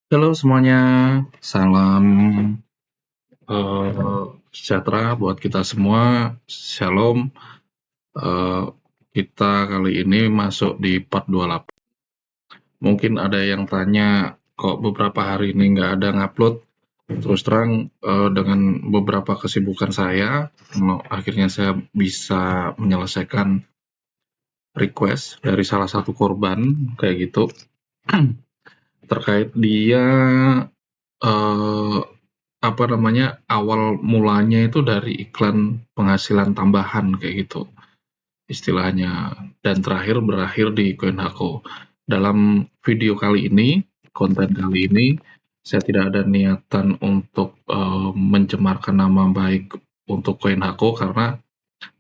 Halo semuanya, salam sejahtera buat kita semua. Shalom. Eh, kita kali ini masuk di part 28. Mungkin ada yang tanya, kok beberapa hari ini nggak ada ngupload? Terus terang, dengan beberapa kesibukan saya, akhirnya saya bisa menyelesaikan request dari salah satu korban, kayak gitu, terkait dia eh, awal mulanya itu dari iklan penghasilan tambahan kayak gitu istilahnya, dan terakhir berakhir di Koinhako. Dalam video kali ini, konten kali ini, saya tidak ada niatan untuk mencemarkan nama baik untuk Koinhako, karena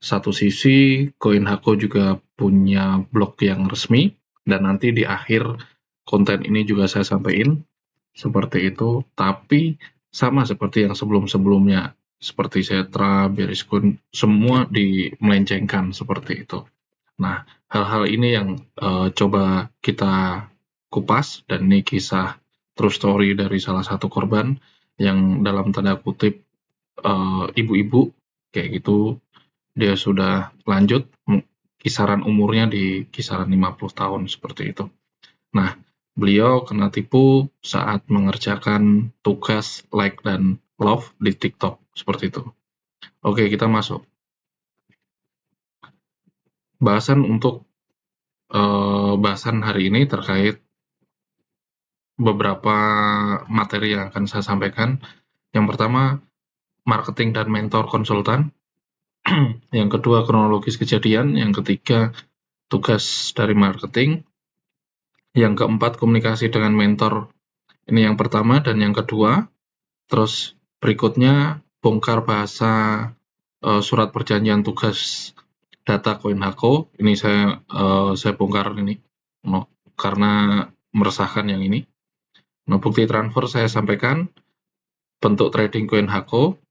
satu sisi Koinhako juga punya blog yang resmi, dan nanti di akhir konten ini juga saya sampaikan seperti itu, tapi sama seperti yang sebelum-sebelumnya, seperti Setra, Beriskun, semua dimelencengkan seperti itu. Nah, hal-hal ini yang coba kita kupas, dan ini kisah true story dari salah satu korban yang dalam tanda kutip ibu-ibu kayak gitu. Dia sudah lanjut, kisaran umurnya di kisaran 50 tahun seperti itu. Nah, beliau kena tipu saat mengerjakan tugas like dan love di TikTok, seperti itu. Oke, kita masuk. Bahasan hari ini terkait beberapa materi yang akan saya sampaikan. Yang pertama, marketing dan mentor konsultan. Yang kedua, kronologis kejadian. Yang ketiga, tugas dari marketing. Yang keempat, komunikasi dengan mentor. Ini yang pertama dan yang kedua. Terus berikutnya, bongkar bahasa surat perjanjian tugas data Koinhako. Ini saya bongkar ini, karena meresahkan yang ini. Nah, bukti transfer saya sampaikan, bentuk trading Koinhako,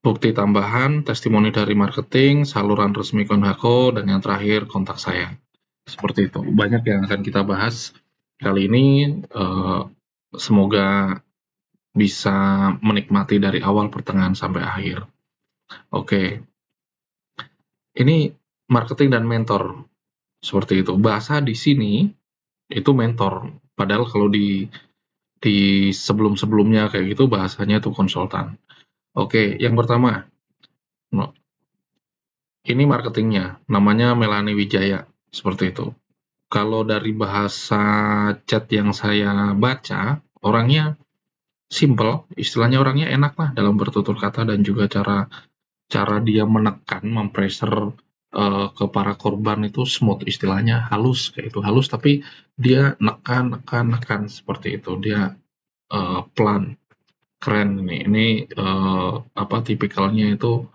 bukti tambahan, testimoni dari marketing, saluran resmi Koinhako, dan yang terakhir kontak saya. Seperti itu. Banyak yang akan kita bahas kali ini. Semoga bisa menikmati dari awal, pertengahan, sampai akhir. Oke, ini marketing dan mentor. Seperti itu. Bahasa di sini itu mentor. Padahal kalau di sebelum-sebelumnya kayak gitu bahasanya itu konsultan. Oke, yang pertama, ini marketingnya, namanya Melanie Wijaya, seperti itu. Kalau dari bahasa chat yang saya baca, orangnya simple, istilahnya orangnya enak lah dalam bertutur kata, dan juga cara dia menekan, mempressure ke para korban itu smooth, istilahnya halus kayak itu, halus tapi dia nekan seperti itu. Dia pelan, keren ini tipikalnya itu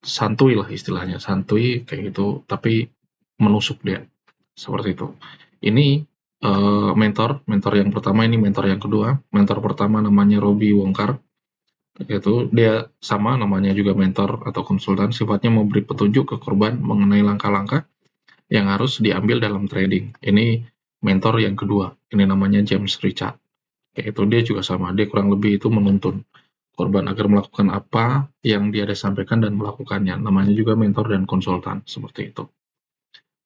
santuy lah istilahnya, santuy kayak gitu, tapi menusuk dia seperti itu. Ini mentor yang pertama, ini mentor yang kedua. Mentor pertama namanya Robi Wongkar, yaitu dia sama namanya juga mentor atau konsultan, sifatnya memberi petunjuk ke korban mengenai langkah-langkah yang harus diambil dalam trading. Ini mentor yang kedua, ini namanya James Richard. Yaitu dia juga sama, dia kurang lebih itu menuntun korban agar melakukan apa yang dia ada sampaikan dan melakukannya. Namanya juga mentor dan konsultan, seperti itu.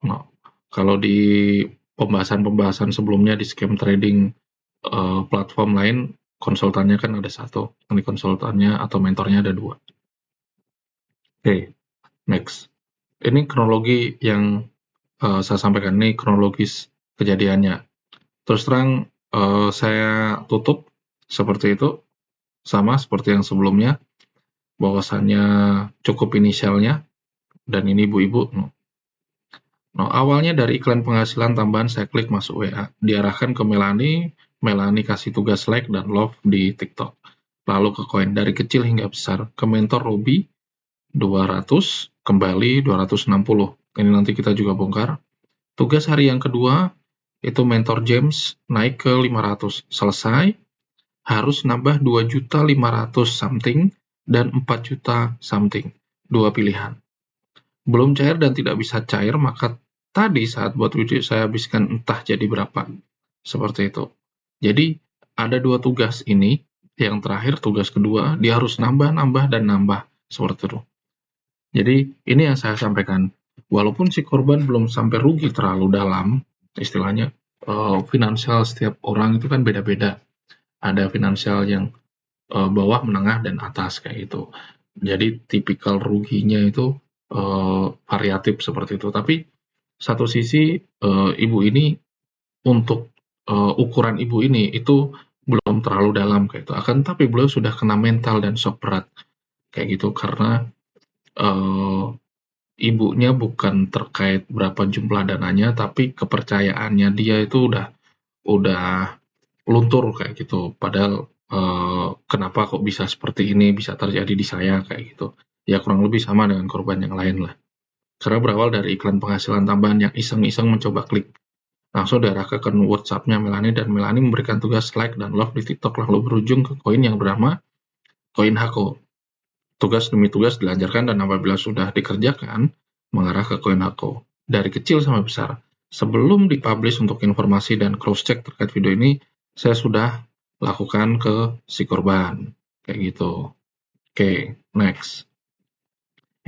Nah, kalau di pembahasan-pembahasan sebelumnya di scam trading platform lain, konsultannya kan ada satu, ini konsultannya atau mentornya ada dua. Oke, next. Ini kronologi yang saya sampaikan, ini kronologis kejadiannya. Terus terang, saya tutup seperti itu, sama seperti yang sebelumnya, bahwasannya cukup inisialnya, dan ini ibu-ibu. Nah, awalnya dari iklan penghasilan tambahan, saya klik masuk WA, diarahkan ke Melanie. Melanie kasih tugas like dan love di TikTok. Lalu ke koin dari kecil hingga besar, ke mentor Robi 200, kembali 260. Ini nanti kita juga bongkar. Tugas hari yang kedua itu mentor James naik ke 500. Selesai, harus nambah 2.500.000 something dan 4 juta something. Dua pilihan. Belum cair dan tidak bisa cair, maka tadi saat buat video saya habiskan entah jadi berapa. Seperti itu. Jadi ada 2 tugas ini, yang terakhir tugas kedua dia harus nambah, nambah, dan nambah, seperti itu. Jadi ini yang saya sampaikan, walaupun si korban belum sampai rugi terlalu dalam, istilahnya, finansial setiap orang itu kan beda-beda. Ada finansial yang bawah, menengah, dan atas kayak gitu. Jadi tipikal ruginya itu variatif seperti itu. Tapi satu sisi ibu ini untuk ukuran ibu ini itu belum terlalu dalam kayak itu. Akan tapi beliau sudah kena mental dan shock berat kayak gitu karena eh, ibunya bukan terkait berapa jumlah dananya, tapi kepercayaannya dia itu udah luntur kayak gitu. Padahal kenapa kok bisa seperti ini, bisa terjadi di saya kayak gitu. Ya kurang lebih sama dengan korban yang lain lah. Karena berawal dari iklan penghasilan tambahan yang iseng-iseng mencoba klik. Langsung diarah ke akun WhatsApp-nya Melanie dan Melanie memberikan tugas like dan love di TikTok lalu berujung ke koin yang bernama koin Hako. Tugas demi tugas dilancarkan dan apabila sudah dikerjakan, mengarah ke koin Hako. Dari kecil sampai besar. Sebelum dipublish untuk informasi dan cross-check terkait video ini, saya sudah lakukan ke si korban. Kayak gitu. Oke, next.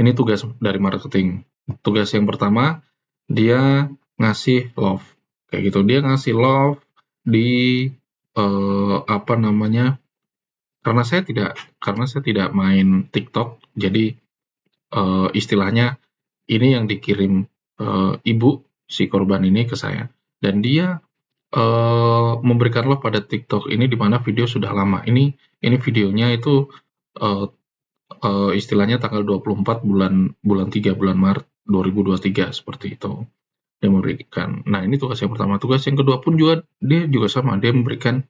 Ini tugas dari marketing. Tugas yang pertama, dia ngasih love. Kayak gitu. Dia ngasih love di apa namanya? Karena saya tidak main TikTok, jadi istilahnya ini yang dikirim ibu si korban ini ke saya, dan dia memberikan love pada TikTok ini di mana video sudah lama. Ini videonya itu istilahnya tanggal 24 bulan 3 bulan Maret 2023 seperti itu. Dia memberikan. Nah, ini tugas yang pertama. Tugas yang kedua pun juga dia juga sama. Dia memberikan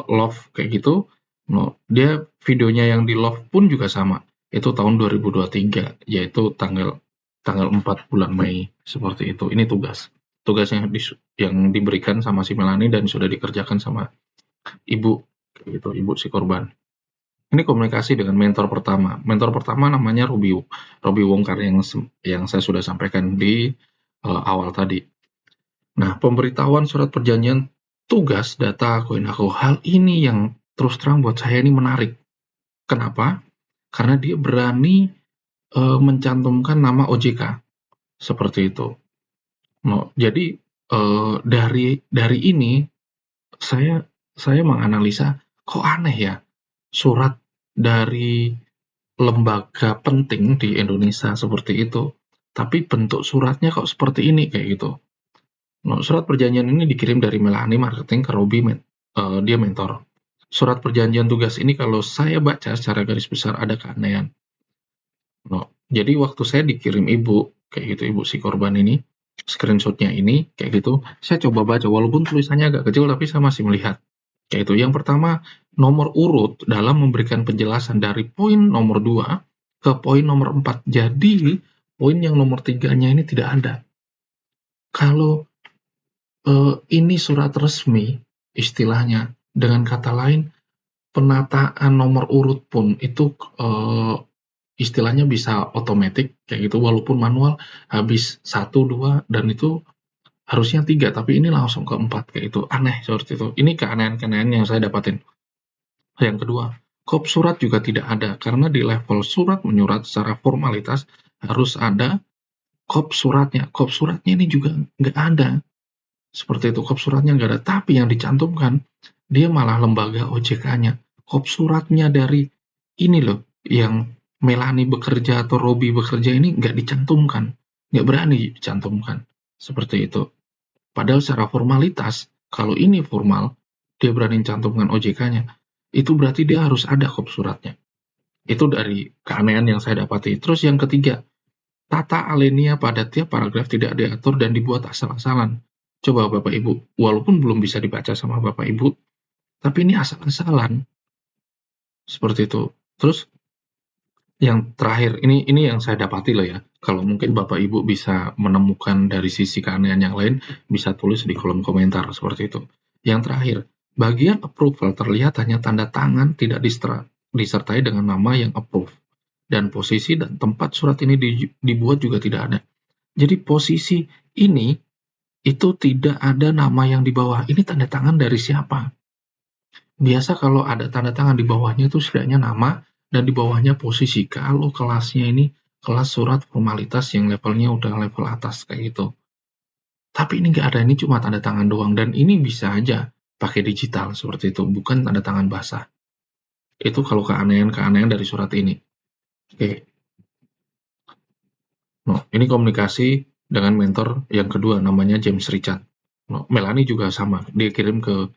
love kayak gitu. No, dia videonya yang di love pun juga sama. Itu tahun 2023, yaitu tanggal 4 bulan Mei seperti itu. Ini tugas. Tugas yang diberikan sama si Melanie dan sudah dikerjakan sama ibu kayak gitu, ibu si korban. Ini komunikasi dengan mentor pertama. Mentor pertama namanya Robi Wongkar yang saya sudah sampaikan di awal tadi. Nah, pemberitahuan surat perjanjian tugas data koin aku. Hal ini yang terus terang buat saya ini menarik. Kenapa? Karena dia berani mencantumkan nama OJK seperti itu. No, jadi dari ini saya menganalisa kok aneh ya surat dari lembaga penting di Indonesia seperti itu, tapi bentuk suratnya kok seperti ini kayak gitu. No, surat perjanjian ini dikirim dari Melanie marketing ke Robi, dia mentor. Surat perjanjian tugas ini kalau saya baca secara garis besar ada keanehan. No, jadi waktu saya dikirim ibu kayak gitu, ibu si korban ini, screenshotnya ini kayak gitu, saya coba baca walaupun tulisannya agak kecil tapi saya masih melihat. Kayak itu. Yang pertama, nomor urut dalam memberikan penjelasan dari poin nomor 2 ke poin nomor 4. Jadi, poin yang nomor 3-nya ini tidak ada. Kalau ini surat resmi, istilahnya, dengan kata lain, penataan nomor urut pun itu istilahnya bisa otomatis kayak gitu, walaupun manual habis 1, 2, dan itu harusnya 3, tapi ini langsung ke 4 kayak itu. Aneh seperti itu. Ini keanehan-keanehan yang saya dapatin. Yang kedua, kop surat juga tidak ada, karena di level surat menyurat secara formalitas harus ada kop suratnya. Kop suratnya ini juga nggak ada. Seperti itu, kop suratnya nggak ada. Tapi yang dicantumkan, dia malah lembaga OJK-nya. Kop suratnya dari ini loh, yang Melanie bekerja atau Robi bekerja ini nggak dicantumkan. Nggak berani dicantumkan. Seperti itu. Padahal secara formalitas, kalau ini formal, dia berani cantumkan OJK-nya, itu berarti dia harus ada kop suratnya. Itu dari keanehan yang saya dapati. Terus yang ketiga, tata alinea pada tiap paragraf tidak diatur dan dibuat asal-asalan. Coba Bapak Ibu, walaupun belum bisa dibaca sama Bapak Ibu, tapi ini asal-asalan. Seperti itu. Terus yang terakhir, ini yang saya dapati loh ya. Kalau mungkin Bapak Ibu bisa menemukan dari sisi keanehan yang lain, bisa tulis di kolom komentar seperti itu. Yang terakhir, bagian approval terlihat hanya tanda tangan tidak disertai dengan nama yang approve. Dan posisi dan tempat surat ini dibuat juga tidak ada. Jadi posisi ini itu tidak ada nama yang di bawah. Ini tanda tangan dari siapa? Biasa kalau ada tanda tangan di bawahnya itu setidaknya nama dan di bawahnya posisi. Kalau kelasnya ini kelas surat formalitas yang levelnya udah level atas kayak gitu. Tapi ini nggak ada, ini cuma tanda tangan doang dan ini bisa aja pakai digital seperti itu, bukan tanda tangan basah. Itu kalau keanehan-keanehan dari surat ini. Oke. No, ini komunikasi dengan mentor yang kedua namanya James Richard. No, Melanie juga sama, dia kirim ke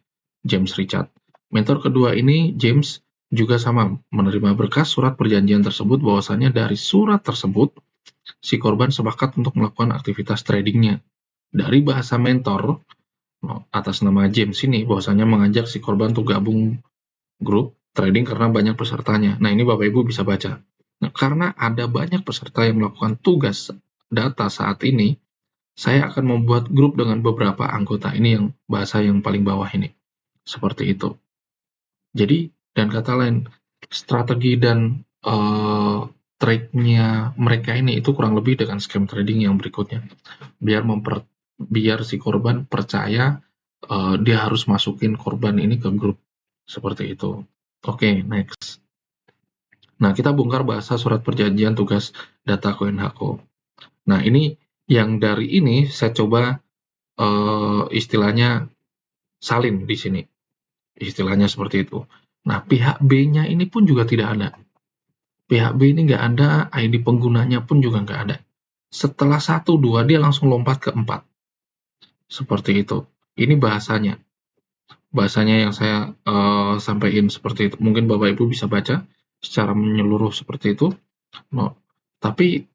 James Richard. Mentor kedua ini James juga sama menerima berkas surat perjanjian tersebut bahwasanya dari surat tersebut si korban sepakat untuk melakukan aktivitas tradingnya. Dari bahasa mentor atas nama James ini bahwasanya mengajak si korban untuk gabung grup trading karena banyak pesertanya. Nah, ini Bapak Ibu bisa baca. Nah, karena ada banyak peserta yang melakukan tugas data saat ini, saya akan membuat grup dengan beberapa anggota. Ini yang bahasa yang paling bawah ini. Seperti itu. Jadi, dan kata lain, strategi dan trade-nya mereka ini itu kurang lebih dengan scam trading yang berikutnya. Biar si korban percaya dia harus masukin korban ini ke grup. Seperti itu. Oke, next. Nah, kita bongkar bahasa surat perjanjian tugas data CoinHako. Nah, ini yang dari ini saya coba istilahnya salin di sini. Istilahnya seperti itu. Nah, pihak B-nya ini pun juga tidak ada. Pihak B ini nggak ada, ID penggunanya pun juga nggak ada. Setelah 1, 2, dia langsung lompat ke 4. Seperti itu. Ini bahasanya. Bahasanya yang saya sampaikan seperti itu. Mungkin Bapak Ibu bisa baca secara menyeluruh seperti itu. No. Tapi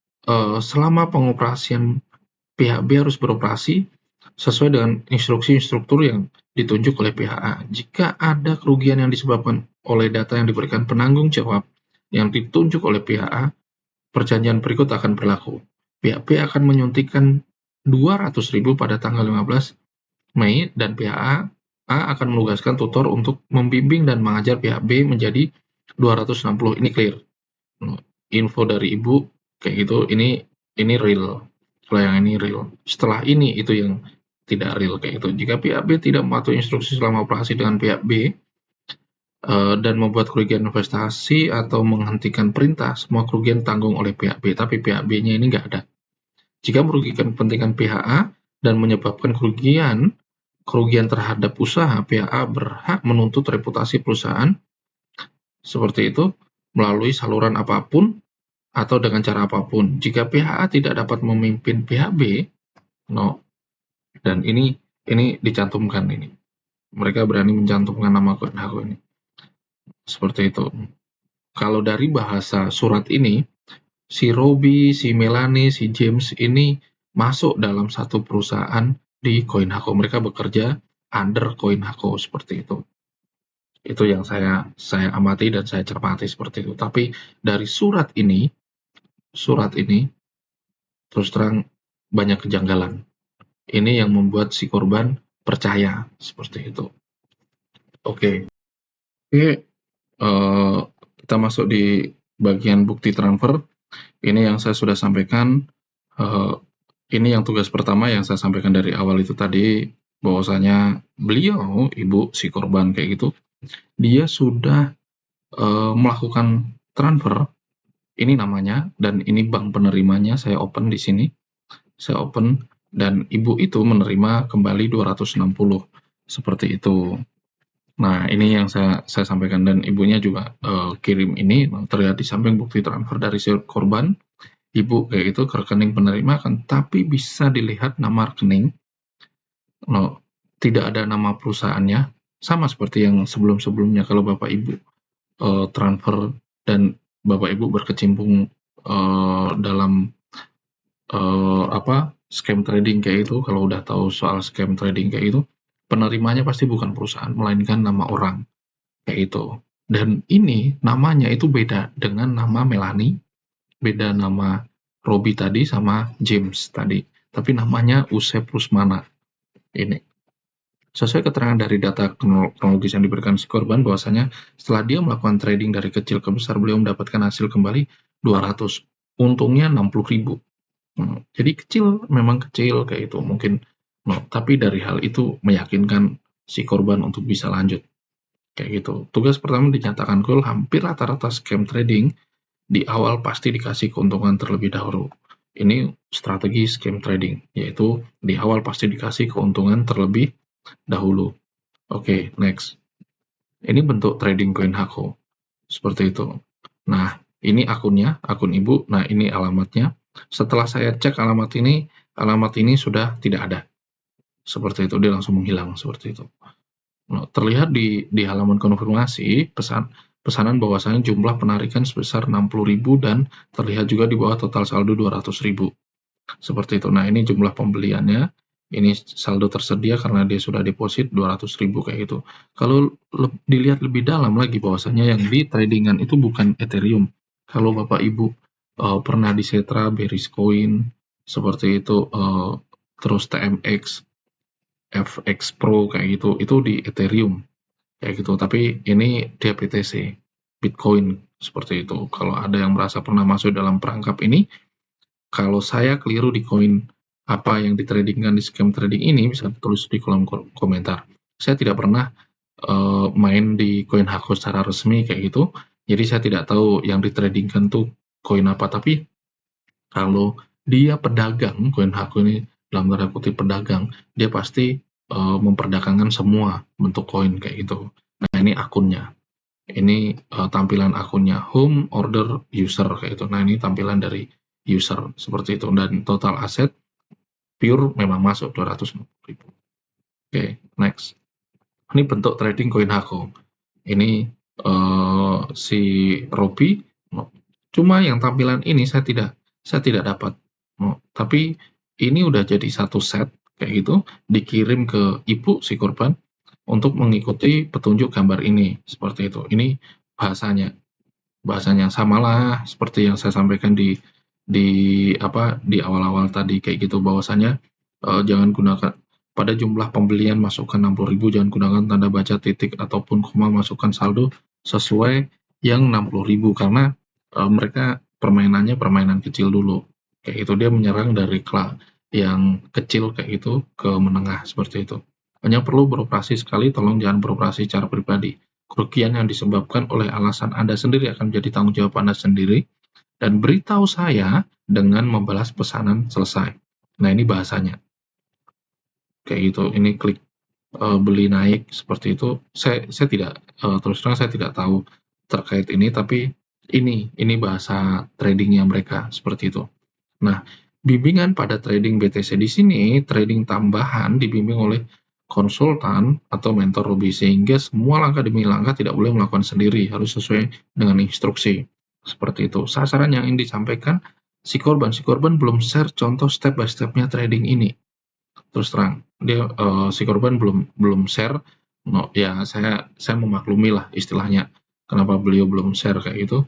selama pengoperasian pihak B harus beroperasi sesuai dengan instruksi instruktur yang ditunjuk oleh pihak A. Jika ada kerugian yang disebabkan oleh data yang diberikan penanggung jawab yang ditunjuk oleh pihak A, perjanjian berikut akan berlaku. Pihak B akan menyuntikkan 200.000 pada tanggal 15 Mei dan pihak A akan menugaskan tutor untuk membimbing dan mengajar pihak B menjadi 260. Ini clear. Info dari Ibu kayak gitu, ini real. Kalau yang ini real. Setelah ini itu yang tidak real kayak gitu. Jika pihak B tidak mematuhi instruksi selama operasi dengan pihak B dan membuat kerugian investasi atau menghentikan perintah, semua kerugian tanggung oleh pihak B, tapi pihak B-nya ini nggak ada. Jika merugikan kepentingan pihak A dan menyebabkan kerugian terhadap usaha, pihak A berhak menuntut reputasi perusahaan seperti itu melalui saluran apapun atau dengan cara apapun. Jika pihak A tidak dapat memimpin pihak B, dan ini dicantumkan ini. Mereka berani mencantumkan nama CoinHako ini. Seperti itu. Kalau dari bahasa surat ini, si Robby, si Melanie, si James ini masuk dalam satu perusahaan di CoinHako. Mereka bekerja under CoinHako seperti itu. Itu yang saya amati dan saya cermati seperti itu. Tapi dari surat ini terus terang banyak kejanggalan. Ini yang membuat si korban percaya seperti itu. Oke, kita masuk di bagian bukti transfer. Ini yang saya sudah sampaikan. Ini yang tugas pertama yang saya sampaikan dari awal itu tadi, bahwasanya beliau, ibu si korban kayak gitu, dia sudah melakukan transfer. Ini namanya dan ini bank penerimanya. Saya open di sini. Saya open dan ibu itu menerima kembali 260 seperti itu. Nah, ini yang saya sampaikan dan ibunya juga kirim ini terlihat di samping bukti transfer dari si korban. Ibu kayak itu ke rekening penerima kan, tapi bisa dilihat nama rekening. Tidak ada nama perusahaannya, sama seperti yang sebelum-sebelumnya kalau Bapak Ibu transfer dan Bapak Ibu berkecimpung dalam scam trading kayak itu. Kalau udah tahu soal scam trading kayak itu, penerimanya pasti bukan perusahaan melainkan nama orang kayak itu. Dan ini namanya itu beda dengan nama Melanie, beda nama Robby tadi sama James tadi, tapi namanya Usep Rusmana ini. Sesuai keterangan dari data kronologis yang diberikan si korban, bahwasanya setelah dia melakukan trading dari kecil ke besar, beliau mendapatkan hasil kembali 200. Untungnya 60.000. Jadi kecil, memang kecil kayak itu. Mungkin No, tapi dari hal itu meyakinkan si korban untuk bisa lanjut. Kayak gitu. Tugas pertama dinyatakan goal, hampir rata-rata scam trading di awal pasti dikasih keuntungan terlebih dahulu. Ini strategi scam trading, yaitu di awal pasti dikasih keuntungan terlebih dahulu. Oke, next. Ini bentuk trading koin Hako. Seperti itu. Nah, ini akunnya, akun ibu. Nah, ini alamatnya. Setelah saya cek alamat ini sudah tidak ada. Seperti itu, dia langsung menghilang. Seperti itu. Nah, terlihat di halaman konfirmasi pesanan bahwasanya jumlah penarikan sebesar 60.000 dan terlihat juga di bawah total saldo 200.000. Seperti itu. Nah, ini jumlah pembeliannya. Ini saldo tersedia karena dia sudah deposit 200.000 kayak gitu. Kalau dilihat lebih dalam lagi bahwasanya yang di tradingan itu bukan Ethereum. Kalau Bapak Ibu pernah di Setra, Bearish Coin, seperti itu, terus TMX, FX Pro kayak gitu, itu di Ethereum kayak gitu. Tapi ini dia BTC, Bitcoin seperti itu. Kalau ada yang merasa pernah masuk dalam perangkap ini, kalau saya keliru di koin apa yang ditradingkan di scam trading ini, bisa tulis di kolom komentar. Saya tidak pernah main di koin Hako secara resmi kayak gitu, jadi saya tidak tahu yang ditradingkan tuh koin apa. Tapi kalau dia pedagang, koin Hako ini dalam tanda kutip pedagang, dia pasti memperdagangkan semua bentuk koin kayak gitu. Nah, ini akunnya. Ini tampilan akunnya, home order user kayak itu. Nah, ini tampilan dari user seperti itu, dan total aset pure memang masuk 250.000. Oke, next. Ini bentuk trading koin Hako. Ini si Robi. Cuma yang tampilan ini saya tidak dapat. Tapi ini udah jadi satu set kayak gitu, dikirim ke ibu si korban untuk mengikuti petunjuk gambar ini seperti itu. Ini bahasanya bahasanya samalah seperti yang saya sampaikan di di awal-awal tadi kayak gitu, bahwasanya jangan gunakan pada jumlah pembelian masukkan 60.000, jangan gunakan tanda baca titik ataupun koma, masukkan saldo sesuai yang 60.000 karena mereka permainannya permainan kecil dulu kayak itu. Dia menyerang dari yang kecil kayak gitu ke menengah seperti itu. Hanya perlu beroperasi sekali, tolong jangan beroperasi secara pribadi. Kerugian yang disebabkan oleh alasan Anda sendiri akan menjadi tanggung jawab Anda sendiri, dan beritahu saya dengan membalas pesanan selesai. Nah, ini bahasanya. Kayak gitu. Ini klik beli naik seperti itu. Saya tidak terus terang saya tidak tahu terkait ini, tapi ini bahasa tradingnya mereka seperti itu. Nah, bimbingan pada trading BTC di sini, trading tambahan dibimbing oleh konsultan atau mentor Ruby, sehingga semua langkah demi langkah tidak boleh melakukan sendiri, harus sesuai dengan instruksi. Seperti itu. Sasaran yang ingin disampaikan si korban belum share contoh step by step-nya trading ini. Terus terang, dia si korban belum share. No, ya saya memaklumi lah istilahnya kenapa beliau belum share kayak gitu.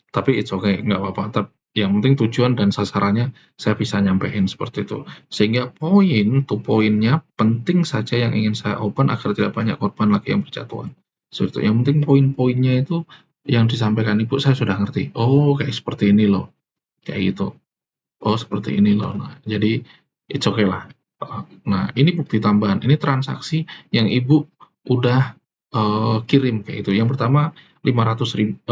Tapi it's okay, nggak apa-apa. Yang penting tujuan dan sasarannya saya bisa nyampein seperti itu. Sehingga poinnya penting saja yang ingin saya open agar tidak banyak korban lagi yang berjatuhan. Seperti itu. Yang penting poin-poinnya itu yang disampaikan ibu saya sudah ngerti. Oh, kayak seperti ini loh, kayak gitu. Oh, seperti ini loh. Nah, jadi it's okay lah. Nah, ini bukti tambahan. Ini transaksi yang ibu udah kirim kayak itu. Yang pertama 500.000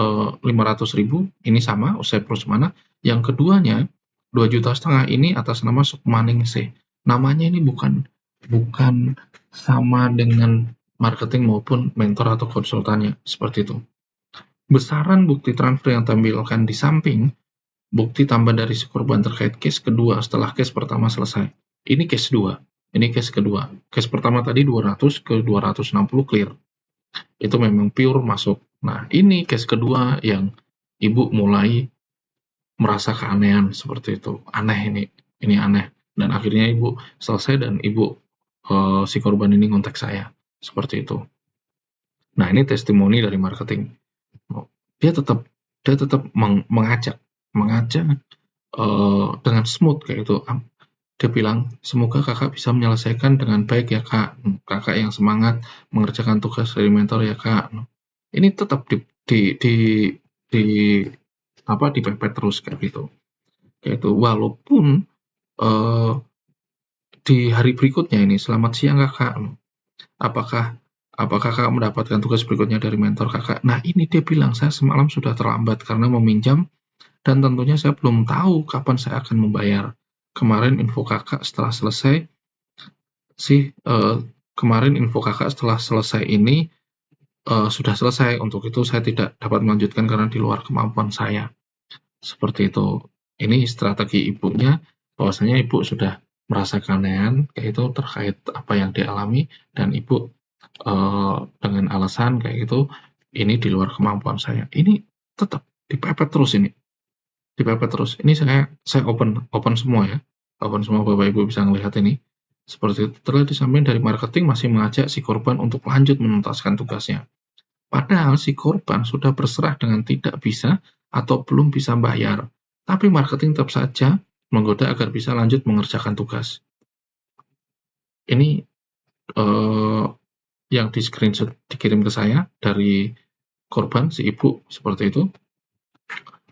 ini sama usai proses mana. Yang keduanya 2,5 juta ini atas nama Sukmaningsih. Namanya ini bukan bukan sama dengan marketing maupun mentor atau konsultannya seperti itu. Besaran bukti transfer yang tampilkan di samping bukti tambahan dari si korban terkait case kedua setelah case pertama selesai. Ini case 2. Ini case kedua. Case pertama tadi 200 ke 260 clear. Itu memang pure masuk. Nah, ini case kedua yang ibu mulai merasa keanehan seperti itu. Aneh ini. Ini aneh. Dan akhirnya ibu selesai dan ibu si korban ini ngontak saya. Seperti itu. Nah, ini testimoni dari marketing. Dia tetap mengajak dengan smooth kayak itu. Dia bilang, semoga kakak bisa menyelesaikan dengan baik ya kak. Kakak yang semangat mengerjakan tugas dari mentor ya kak. Ini tetap di dipepet terus kayak gitu. Kayak itu. Walaupun di hari berikutnya ini, "Selamat siang Kakak, apakah apakah Kakak mendapatkan tugas berikutnya dari mentor Kakak?" Nah ini dia bilang, "Saya semalam sudah terlambat karena meminjam dan tentunya saya belum tahu kapan saya akan membayar. Kemarin info Kakak setelah selesai sih, kemarin info Kakak setelah selesai ini, sudah selesai. Untuk itu saya tidak dapat melanjutkan karena di luar kemampuan saya." Seperti itu. Ini strategi ibunya, bahwasanya ibu sudah merasa keanehan kayak itu terkait apa yang dialami, dan ibu dengan alasan kayak gitu, "Ini di luar kemampuan saya." Ini tetap dipepet terus ini, dipepet terus. Ini saya open open semua ya, open semua, Bapak Ibu bisa ngelihat ini. Seperti itu. Terlihat di samping dari marketing masih mengajak si korban untuk lanjut menuntaskan tugasnya. Padahal si korban sudah berserah dengan tidak bisa atau belum bisa bayar, tapi marketing tetap saja menggoda agar bisa lanjut mengerjakan tugas. Ini yang di screenshot dikirim ke saya dari korban, si ibu, seperti itu.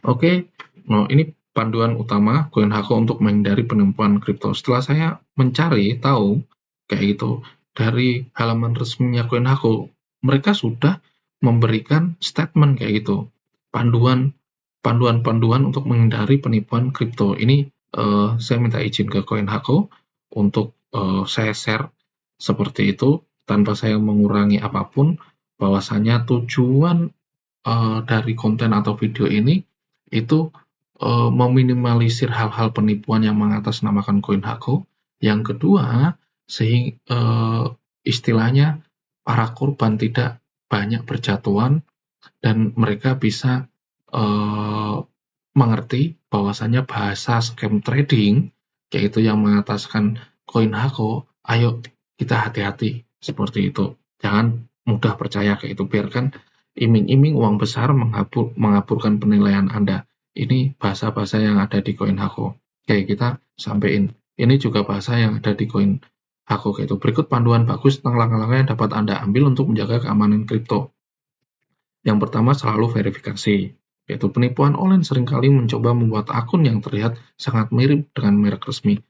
Oke, nah ini panduan utama CoinHako untuk menghindari penipuan kripto. Setelah saya mencari tahu kayak gitu dari halaman resminya CoinHako, mereka sudah memberikan statement kayak gitu, panduan untuk menghindari penipuan kripto. Ini saya minta izin ke CoinHako untuk saya share seperti itu tanpa saya mengurangi apapun, bahwasanya tujuan dari konten atau video ini itu meminimalisir hal-hal penipuan yang mengatasnamakan CoinHako. Yang kedua, istilahnya para korban tidak banyak berjatuhan dan mereka bisa mengerti bahwasanya bahasa scam trading yaitu yang mengataskan CoinHako. Ayo kita hati-hati seperti itu. Jangan mudah percaya kayak itu. Biarkan iming-iming uang besar mengaburkan penilaian Anda. Ini bahasa-bahasa yang ada di CoinHako. Kayak kita sampein. Ini juga bahasa yang ada di CoinHako kayak itu. Berikut panduan bagus tentang langkah-langkah yang dapat Anda ambil untuk menjaga keamanan kripto. Yang pertama, selalu verifikasi. Yaitu penipuan online seringkali mencoba membuat akun yang terlihat sangat mirip dengan merek resmi.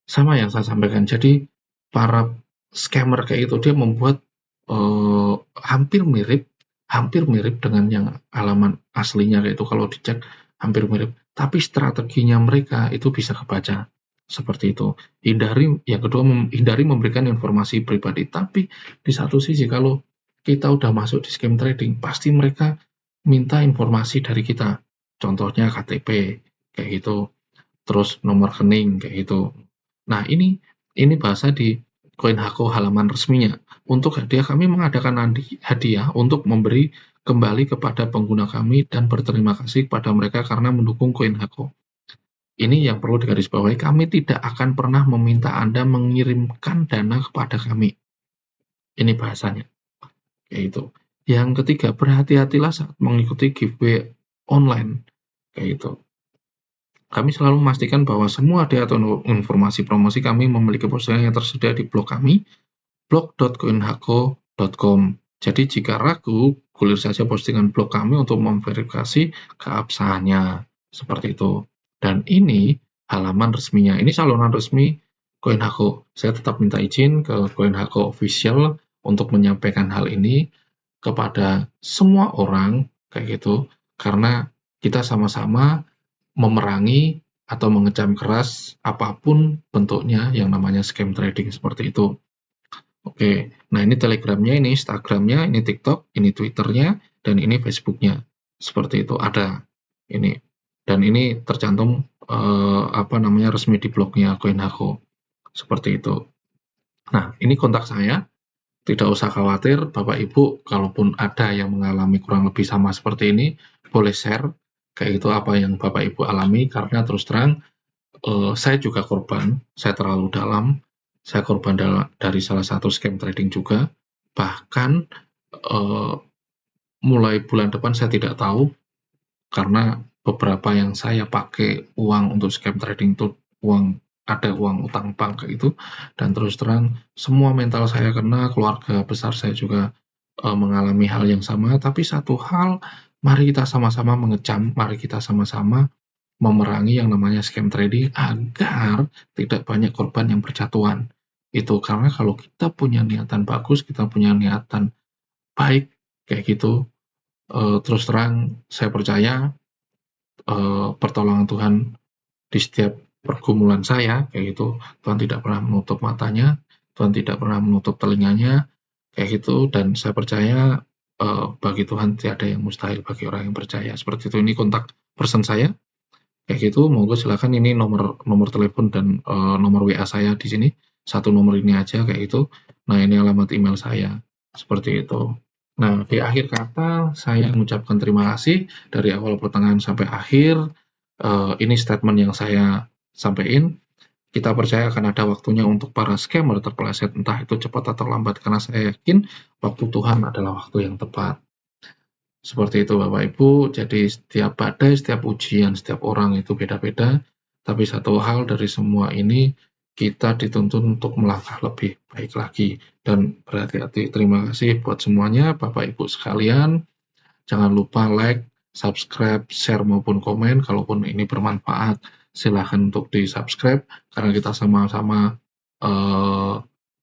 Sama yang saya sampaikan. Jadi para scammer kayak itu dia membuat hampir mirip dengan yang halaman aslinya kayak itu. Kalau dicek hampir mirip, tapi strateginya mereka itu bisa kebaca seperti itu. Yang kedua, hindari memberikan informasi pribadi. Tapi di satu sisi kalau kita udah masuk di scam trading, pasti mereka minta informasi dari kita. Contohnya KTP kayak gitu, terus nomor rekening kayak gitu. Nah, ini bahasa di CoinHako halaman resminya. Untuk hadiah, kami mengadakan hadiah untuk memberi kembali kepada pengguna kami dan berterima kasih kepada mereka karena mendukung CoinHako. Ini yang perlu digarisbawahi, kami tidak akan pernah meminta Anda mengirimkan dana kepada kami. Ini bahasanya. Kayak itu. Yang ketiga, berhati-hatilah saat mengikuti giveaway online. Kayak itu. Kami selalu memastikan bahwa semua hadiah atau informasi promosi kami memiliki postingan yang tersedia di blog kami, blog.coinhako.com. Jadi jika ragu, gulir saja postingan blog kami untuk memverifikasi keabsahannya. Seperti itu. Dan ini halaman resminya. Ini saluran resmi CoinHako. Saya tetap minta izin ke CoinHako Official untuk menyampaikan hal ini kepada semua orang kayak gitu, karena kita sama-sama memerangi atau mengecam keras apapun bentuknya yang namanya scam trading seperti itu. Oke, nah ini Telegramnya, ini Instagramnya, ini TikTok, ini Twitternya, dan ini Facebooknya. Seperti itu ada ini, dan ini tercantum resmi di blognya CoinHako. Seperti itu. Nah, ini kontak saya. Tidak usah khawatir, Bapak Ibu, kalaupun ada yang mengalami kurang lebih sama seperti ini, boleh share kayak itu apa yang Bapak Ibu alami, karena terus terang saya juga korban, saya terlalu dalam, saya korban dari salah satu scam trading juga, bahkan mulai bulan depan saya tidak tahu, karena beberapa yang saya pakai uang untuk scam trading itu ada uang utang bank kayak itu, dan terus terang semua mental saya kena, keluarga besar saya juga mengalami hal yang sama. Tapi satu hal, mari kita sama-sama mengecam, mari kita sama-sama memerangi yang namanya scam trading agar tidak banyak korban yang berjatuhan. Itu karena kalau kita punya niatan bagus, kita punya niatan baik kayak gitu, terus terang saya percaya pertolongan Tuhan di setiap pergumulan saya kayak gitu. Tuhan tidak pernah menutup matanya, Tuhan tidak pernah menutup telinganya kayak gitu, dan saya percaya bagi Tuhan tiada yang mustahil bagi orang yang percaya. Seperti itu. Ini kontak person saya kayak gitu. Monggo silakan, ini nomor nomor telepon dan nomor WA saya di sini. Satu nomor ini aja kayak gitu. Nah, ini alamat email saya. Seperti itu. Nah, di akhir kata saya mengucapkan terima kasih dari awal pertengahan sampai akhir. Ini statement yang saya sampaikan. Kita percaya akan ada waktunya untuk para scammer terpeleset, entah itu cepat atau lambat, karena saya yakin waktu Tuhan adalah waktu yang tepat. Seperti itu Bapak Ibu, jadi setiap badai, setiap ujian, setiap orang itu beda-beda, tapi satu hal dari semua ini, kita dituntun untuk melangkah lebih baik lagi dan berhati-hati. Terima kasih buat semuanya Bapak Ibu sekalian, jangan lupa like, subscribe, share maupun komen. Kalaupun ini bermanfaat, silahkan untuk di-subscribe, karena kita sama-sama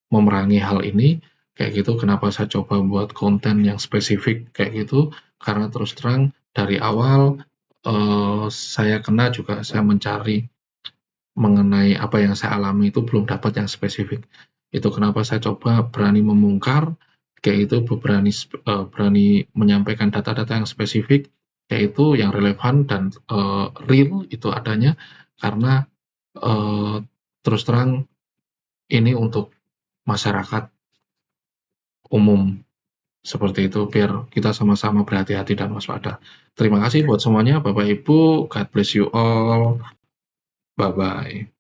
memerangi hal ini kayak gitu. Kenapa saya coba buat konten yang spesifik kayak gitu, karena terus terang dari awal saya kena juga, saya mencari mengenai apa yang saya alami itu belum dapat yang spesifik. Itu kenapa saya coba berani membongkar kayak itu, berani menyampaikan data-data yang spesifik kayak itu, yang relevan dan real itu adanya, karena terus terang ini untuk masyarakat umum. Seperti itu, biar kita sama-sama berhati-hati dan waspada. Terima kasih buat semuanya, Bapak Ibu. God bless you all. Bye-bye.